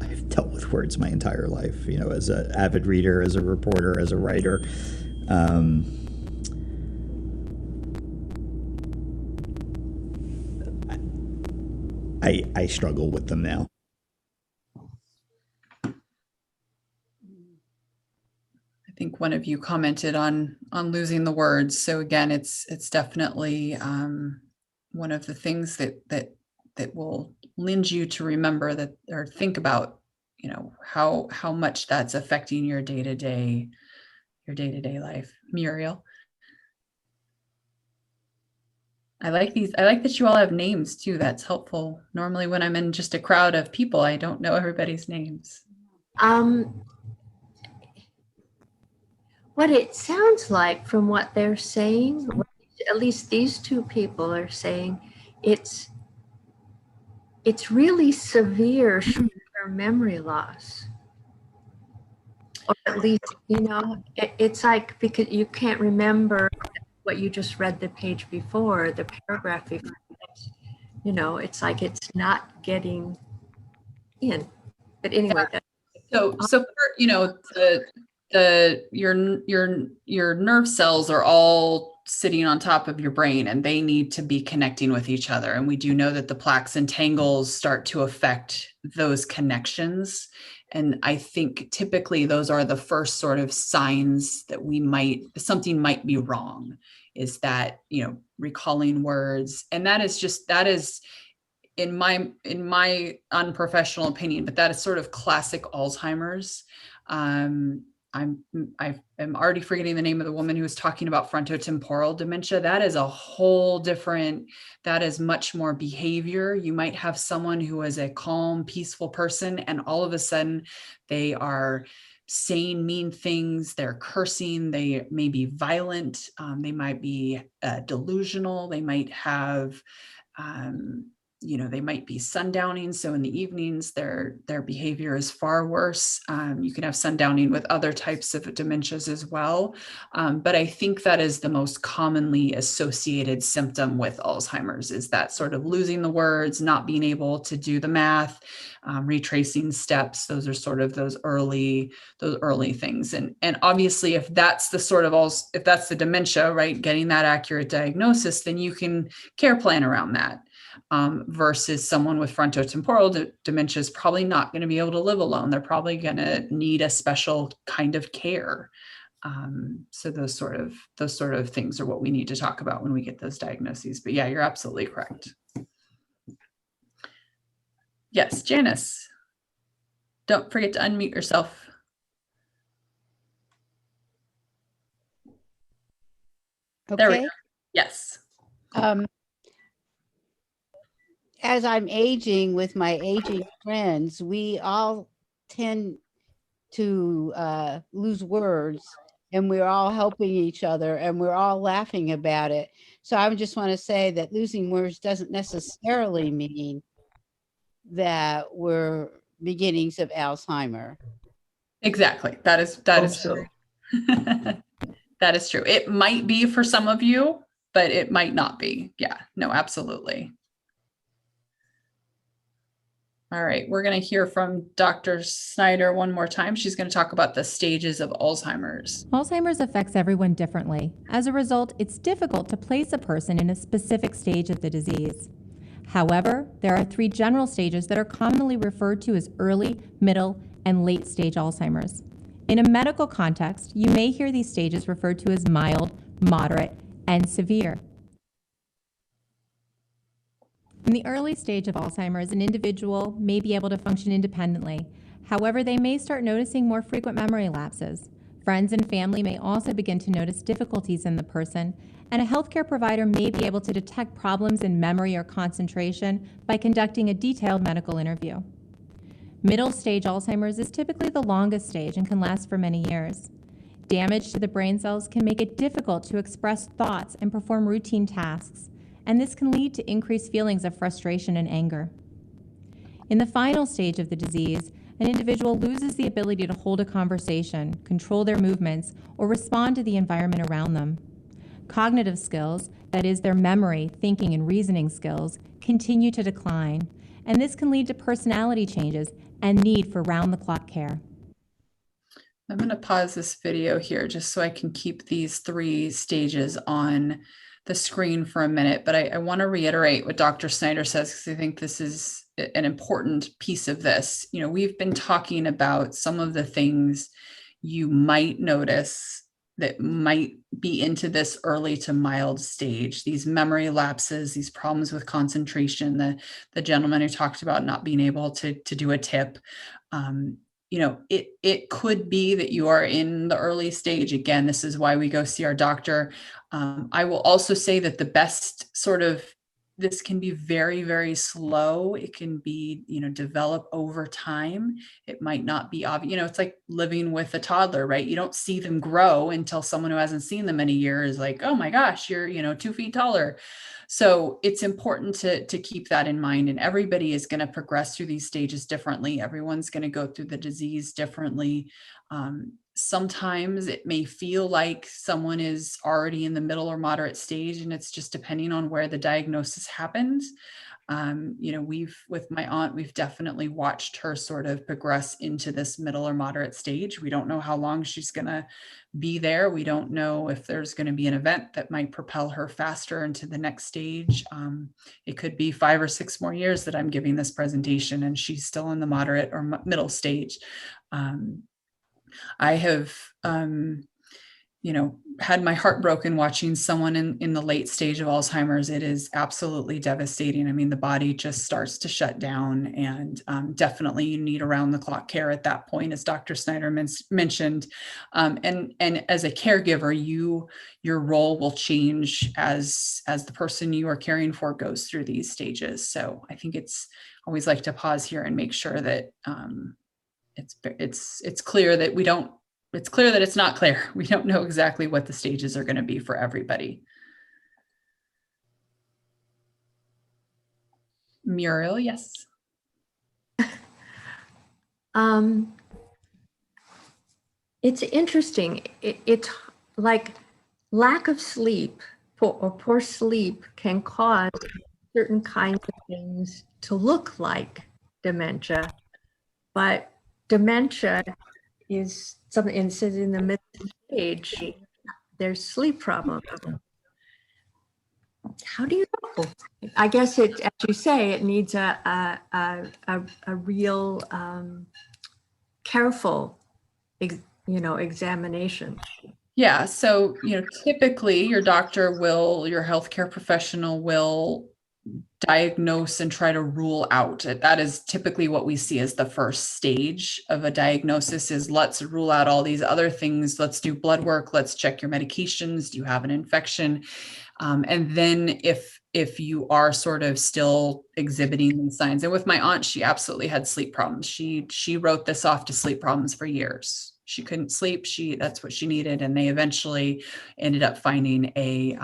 I've dealt with words my entire life, as an avid reader, as a reporter, as a writer. I struggle with them now. I think one of you commented on losing the words. So again, it's definitely one of the things that will lend you to remember that, or think about, how much that's affecting your day-to-day life. Muriel. I like these. I like that you all have names too. That's helpful. Normally when I'm in just a crowd of people, I don't know everybody's names. What it sounds like from what they're saying, at least these two people are saying, it's really severe short-term memory loss. Or at least, it's like, because you can't remember what you just read the page before, the paragraph before. It's like it's not getting in. But anyway, So your nerve cells are all sitting on top of your brain, and they need to be connecting with each other. And we do know that the plaques and tangles start to affect those connections. And I think typically those are the first sort of signs that something might be wrong, is that, recalling words. And that is in my unprofessional opinion, but that is sort of classic Alzheimer's. I am already forgetting the name of the woman who was talking about frontotemporal dementia. That is a whole different, that is much more behavior. You might have someone who is a calm, peaceful person, and all of a sudden they are saying mean things, they're cursing, they may be violent, they might be delusional, they might have they might be sundowning. So in the evenings, their behavior is far worse. You can have sundowning with other types of dementias as well. But I think that is the most commonly associated symptom with Alzheimer's, is that sort of losing the words, not being able to do the math, retracing steps. Those are sort of those early things. And obviously, if that's the dementia, right, getting that accurate diagnosis, then you can care plan around that. Versus someone with frontotemporal dementia is probably not going to be able to live alone. They're probably going to need a special kind of care. So those sort of things are what we need to talk about when we get those diagnoses. But yeah, you're absolutely correct. Yes, Janice. Don't forget to unmute yourself. Okay. There we go. Yes. As I'm aging with my aging friends, we all tend to lose words, and we're all helping each other, and we're all laughing about it. So I just want to say that losing words doesn't necessarily mean that we're beginnings of Alzheimer. Exactly. That is true. That is true. It might be for some of you, but it might not be. Yeah, no, absolutely. All right, we're going to hear from Dr. Snyder one more time. She's going to talk about the stages of Alzheimer's. Alzheimer's affects everyone differently. As a result, it's difficult to place a person in a specific stage of the disease. However, there are 3 general stages that are commonly referred to as early, middle, and late stage Alzheimer's. In a medical context, you may hear these stages referred to as mild, moderate, and severe. In the early stage of Alzheimer's, an individual may be able to function independently. However, they may start noticing more frequent memory lapses. Friends and family may also begin to notice difficulties in the person, and a healthcare provider may be able to detect problems in memory or concentration by conducting a detailed medical interview. Middle stage Alzheimer's is typically the longest stage and can last for many years. Damage to the brain cells can make it difficult to express thoughts and perform routine tasks, and this can lead to increased feelings of frustration and anger. In the final stage of the disease, an individual loses the ability to hold a conversation, control their movements, or respond to the environment around them. Cognitive skills, that is, their memory, thinking, and reasoning skills, continue to decline, and this can lead to personality changes and need for round-the-clock care. I'm going to pause this video here just so I can keep these 3 stages on the screen for a minute, but I want to reiterate what Dr. Snyder says, because I think this is an important piece of this. We've been talking about some of the things you might notice that might be into this early to mild stage, these memory lapses, these problems with concentration, the gentleman who talked about not being able to do a tip. it could be that you are in the early stage. Again, this is why we go see our doctor. I will also say that the best sort of, this can be very, very slow. It can be, develop over time. It might not be obvious. It's like living with a toddler, right? You don't see them grow until someone who hasn't seen them in a year is like, oh my gosh, you're, 2 feet taller. So it's important to keep that in mind. And everybody is going to progress through these stages differently. Everyone's going to go through the disease differently. Sometimes it may feel like someone is already in the middle or moderate stage, and it's just depending on where the diagnosis happens. With my aunt, we've definitely watched her sort of progress into this middle or moderate stage. We don't know how long she's going to be there. We don't know if there's going to be an event that might propel her faster into the next stage. It could be 5 or 6 more years that I'm giving this presentation and she's still in the moderate or middle stage. I have, had my heart broken watching someone in the late stage of Alzheimer's. It is absolutely devastating. I mean, the body just starts to shut down, and definitely you need around the clock care at that point, as Dr. Snyder mentioned. And as a caregiver, your role will change as the person you are caring for goes through these stages. So I think it's always like to pause here and make sure that it's clear that it's clear that it's not clear. We don't know exactly what the stages are going to be for everybody. Muriel, yes. It's interesting. It's like lack of sleep or poor sleep can cause certain kinds of things to look like dementia, but dementia is something, and it says in the mid stage, there's sleep problems. How do you know? I guess it, as you say, it needs a real careful, examination. Yeah. So, typically your doctor your healthcare professional will diagnose and try to rule out. That is typically what we see as the first stage of a diagnosis, is let's rule out all these other things. Let's do blood work. Let's check your medications. Do you have an infection? And then if you are sort of still exhibiting these signs, and with my aunt, she absolutely had sleep problems. She wrote this off to sleep problems for years. She couldn't sleep. That's what she needed. And they eventually ended up finding a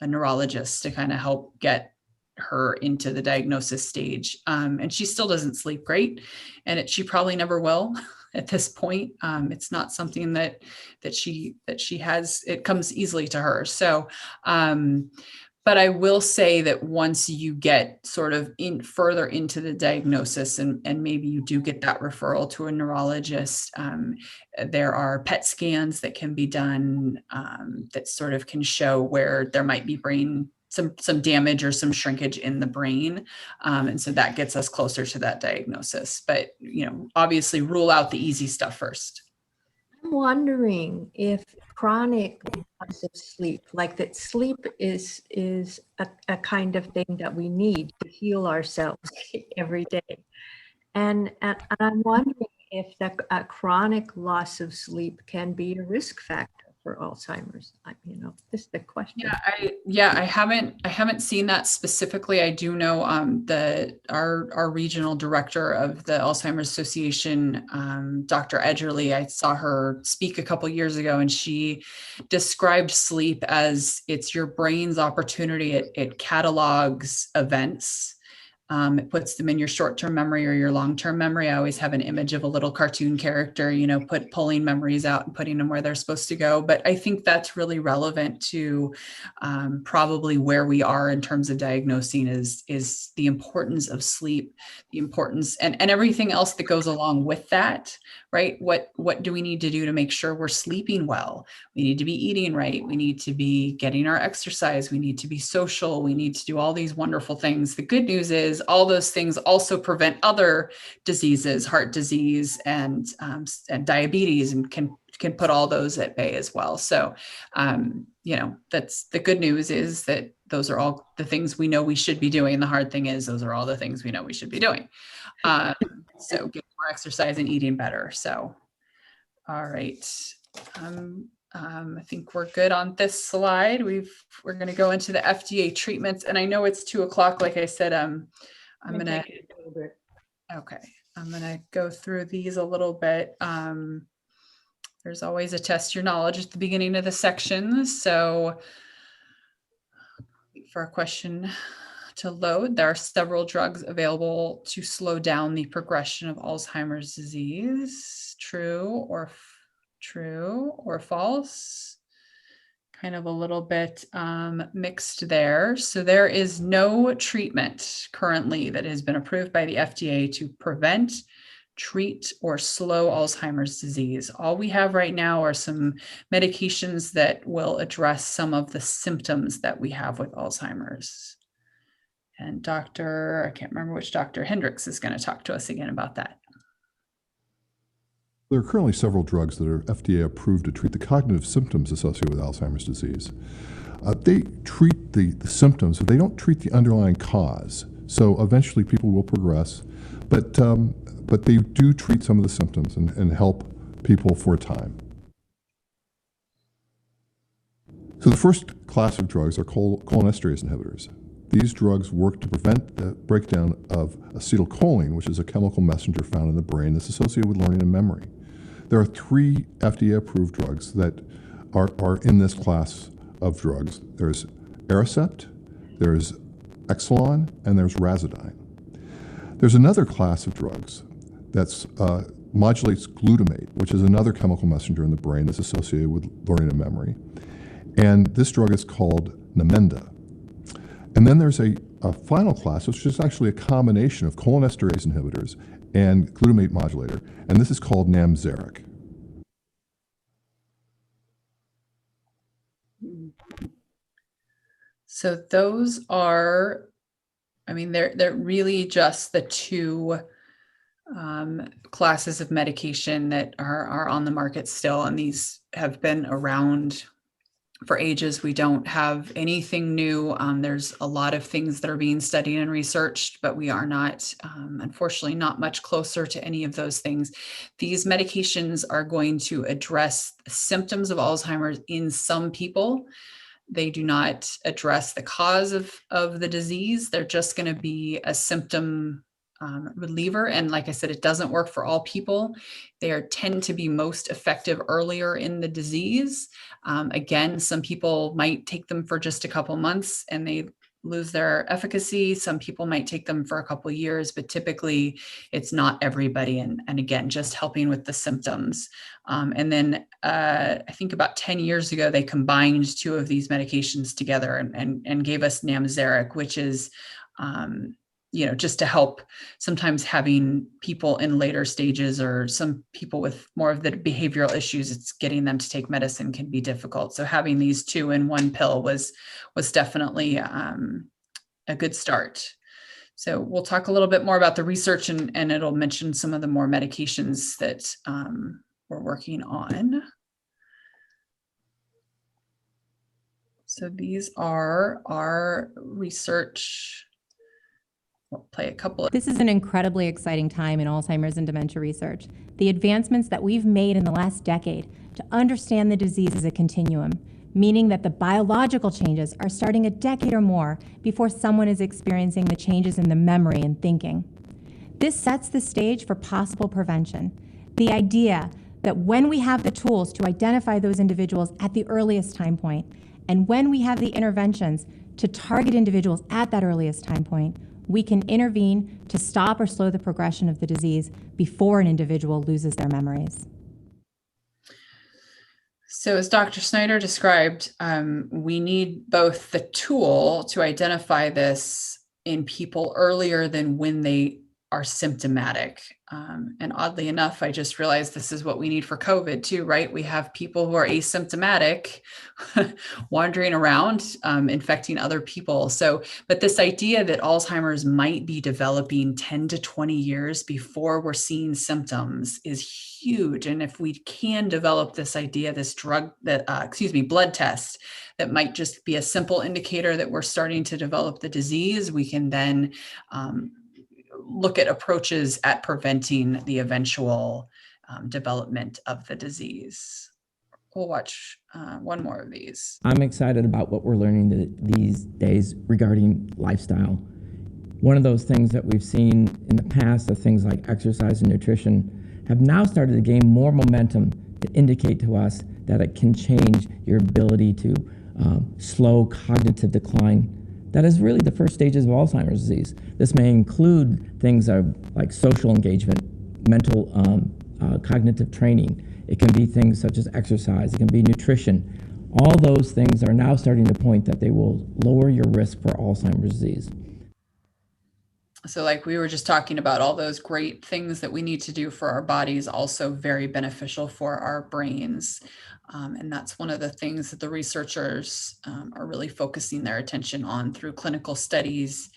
neurologist to kind of help get her into the diagnosis stage. And she still doesn't sleep great, and she probably never will at this point. It's not something that she has, it comes easily to her. So, but I will say that once you get sort of further into the diagnosis, and maybe you do get that referral to a neurologist, there are PET scans that can be done that sort of can show where there might be some damage or some shrinkage in the brain. And so that gets us closer to that diagnosis. But, obviously rule out the easy stuff first. I'm wondering if chronic loss of sleep, like that sleep is a kind of thing that we need to heal ourselves every day. And I'm wondering if a chronic loss of sleep can be a risk factor for Alzheimer's. This is the question. I haven't seen that specifically. I do know our regional director of the Alzheimer's Association, Dr. Edgerly. I saw her speak a couple years ago, and she described sleep as it's your brain's opportunity. It catalogs events. It puts them in your short-term memory or your long-term memory. I always have an image of a little cartoon character, pulling memories out and putting them where they're supposed to go. But I think that's really relevant to probably where we are in terms of diagnosing is the importance of sleep, the importance and everything else that goes along with that, right? What do we need to do to make sure we're sleeping well? We need to be eating right. We need to be getting our exercise. We need to be social. We need to do all these wonderful things. The good news is all those things also prevent other diseases, heart disease and diabetes, and can put all those at bay as well. So, that's the good news, is that those are all the things we know we should be doing. The hard thing is those are all the things we know we should be doing. So getting more exercise and eating better. So, all right. I think we're good on this slide. We're going to go into the FDA treatments, and I know it's 2 o'clock. Like I said, I'm going to, okay. I'm going to go through these a little bit. There's always a test your knowledge at the beginning of the section. So for a question to load, there are several drugs available to slow down the progression of Alzheimer's disease. True or false? Kind of a little bit mixed there. So there is no treatment currently that has been approved by the FDA to prevent, treat, or slow Alzheimer's disease. All we have right now are some medications that will address some of the symptoms that we have with Alzheimer's. And I can't remember which Dr. Hendricks is going to talk to us again about that. There are currently several drugs that are FDA approved to treat the cognitive symptoms associated with Alzheimer's disease. They treat the symptoms, but they don't treat the underlying cause. So eventually people will progress, but they do treat some of the symptoms and help people for a time. So the first class of drugs are cholinesterase inhibitors. These drugs work to prevent the breakdown of acetylcholine, which is a chemical messenger found in the brain that's associated with learning and memory. There are 3 FDA-approved drugs that are in this class of drugs. There's Aricept, there's Exelon, and there's Razidine. There's another class of drugs that modulates glutamate, which is another chemical messenger in the brain that's associated with learning and memory. And this drug is called Namenda. And then there's a final class, which is actually a combination of cholinesterase inhibitors and glutamate modulator, and this is called Namzaric. So those are, I mean, they're really just the 2 classes of medication that are on the market still, and these have been around for ages. We don't have anything new. There's a lot of things that are being studied and researched, but we are not, unfortunately, not much closer to any of those things. These medications are going to address symptoms of Alzheimer's in some people. They do not address the cause of the disease. They're just going to be a symptom reliever. And like I said, it doesn't work for all people. They tend to be most effective earlier in the disease. Again, some people might take them for just a couple months and they lose their efficacy. Some people might take them for a couple of years, but typically it's not everybody. And again, just helping with the symptoms. And then I think about 10 years ago, they combined 2 of these medications together and gave us Namzaric, which is just to help sometimes having people in later stages or some people with more of the behavioral issues, it's getting them to take medicine can be difficult. So having these 2 in one pill was definitely a good start. So we'll talk a little bit more about the research and it'll mention some of the more medications that we're working on. So these are our research. We'll play a couple of. This is an incredibly exciting time in Alzheimer's and dementia research. The advancements that we've made in the last decade to understand the disease as a continuum, meaning that the biological changes are starting a decade or more before someone is experiencing the changes in the memory and thinking. This sets the stage for possible prevention. The idea that when we have the tools to identify those individuals at the earliest time point, and when we have the interventions to target individuals at that earliest time point, we can intervene to stop or slow the progression of the disease before an individual loses their memories. So as Dr. Snyder described, we need both the tool to identify this in people earlier than when they are symptomatic. And oddly enough, I just realized this is what we need for COVID too, right? We have people who are asymptomatic wandering around, infecting other people. So, but this idea that Alzheimer's might be developing 10 to 20 years before we're seeing symptoms is huge. And if we can develop this idea, this drug that, blood test that might just be a simple indicator that we're starting to develop the disease, we can then look at approaches at preventing the eventual development of the disease. We'll watch one more of these. I'm excited about what we're learning these days regarding lifestyle. One of those things that we've seen in the past are things like exercise and nutrition have now started to gain more momentum to indicate to us that it can change your ability to slow cognitive decline. That is really the first stages of Alzheimer's disease. This may include things like social engagement, mental cognitive training. It can be things such as exercise. It can be nutrition. All those things are now starting to point that they will lower your risk for Alzheimer's disease. So like we were just talking about, all those great things that we need to do for our bodies, also very beneficial for our brains. And that's one of the things that the researchers are really focusing their attention on through clinical studies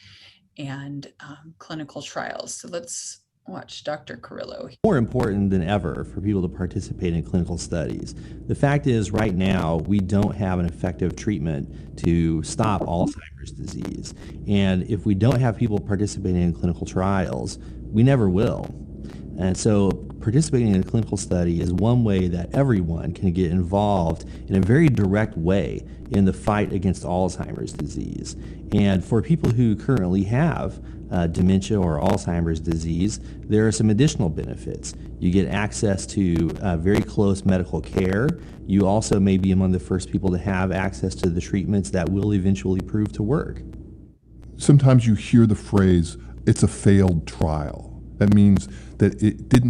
and clinical trials. So let's watch Dr. Carrillo. More important than ever for people to participate in clinical studies. The fact is, right now, we don't have an effective treatment to stop Alzheimer's disease. And if we don't have people participating in clinical trials, we never will. And so participating in a clinical study is one way that everyone can get involved in a very direct way in the fight against Alzheimer's disease. And for people who currently have dementia or Alzheimer's disease, there are some additional benefits. You get access to very close medical care. You also may be among the first people to have access to the treatments that will eventually prove to work. Sometimes you hear the phrase, it's a failed trial. That means that it didn't